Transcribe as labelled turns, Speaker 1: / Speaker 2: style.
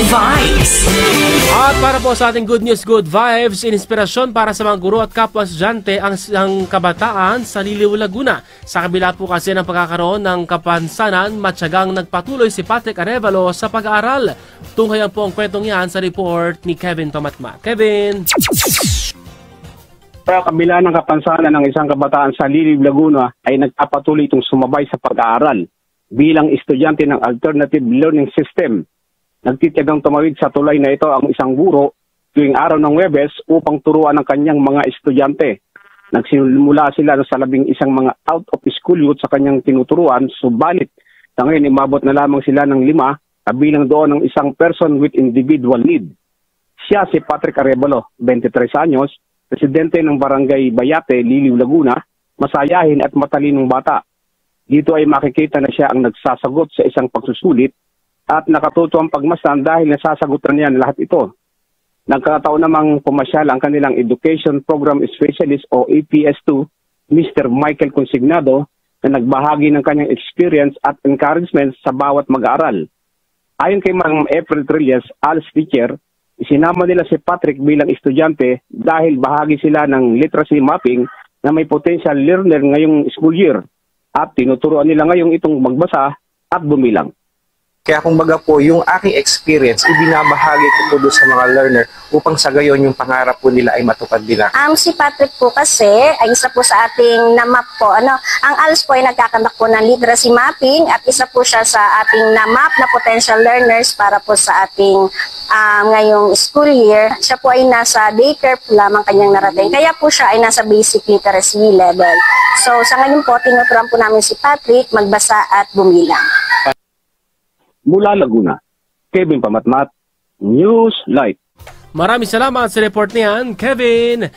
Speaker 1: vibes.
Speaker 2: At para po sa ating good news, good vibes, inspirasyon para sa mga guro at kapwa estudyante ang kabataan sa Liliw, Laguna. Sa kabila po kasi ng pagkakaroon ng kapansanan, matyagang nagpatuloy si Patrick Arevalo sa pag-aaral. Tunghayan po ang kwentong yan sa report ni Kevin Tomatmat. Kevin!
Speaker 3: Sa kabila ng kapansanan ng isang kabataan sa Liliw, Laguna ay nagpapatuloy itong sumabay sa pag-aaral bilang estudyante ng Alternative Learning System. Nagtitiyagang tumawid sa tulay na ito ang isang guro tuwing araw ng Huwebes upang turuan ang kanyang mga estudyante. Nagsimula sila sa 11 mga out-of-school youth sa kanyang tinuturuan, subalit sa ngayon imabot na lamang sila ng 5 kabilang doon ng isang person with individual need. Siya si Patrick Arevalo, 23 anyos, presidente ng Barangay Bayate, Liliw, Laguna, masayahin at matalinong bata. Dito ay makikita na siya ang nagsasagot sa isang pagsusulit at nakatuto ang pagmasdan dahil nasasagutan niya lahat ito. Nagkataon namang pumasyal ang kanilang Education Program Specialist o APS2, Mr. Michael Consignado, na nagbahagi ng kanyang experience at encouragement sa bawat mag-aaral. Ayon kay Ma'am April Trillas, ALS teacher, isinama nila si Patrick bilang estudyante dahil bahagi sila ng literacy mapping na may potential learner ngayong school year at tinuturuan nila ngayong itong magbasa at bumilang.
Speaker 4: Kaya kumbaga po, yung aking experience, ibinabahagi ko po doon sa mga learner upang sa gayon yung pangarap po nila ay matupad nila.
Speaker 5: Si Patrick po kasi ay isa po sa ating na-map po. Ang ALS po ay nagkakandak po ng literacy mapping at isa po siya sa ating na-map na potential learners para po sa ating ngayong school year. Siya po ay nasa daycare po lamang kanyang narating. Kaya po siya ay nasa basic literacy level. So sa ngayon po, tinuturuan po namin si Patrick magbasa at bumilang.
Speaker 3: Mula Laguna, Kevin Pamatmat, News Light.
Speaker 2: Maraming salamat sa report niyan, Kevin!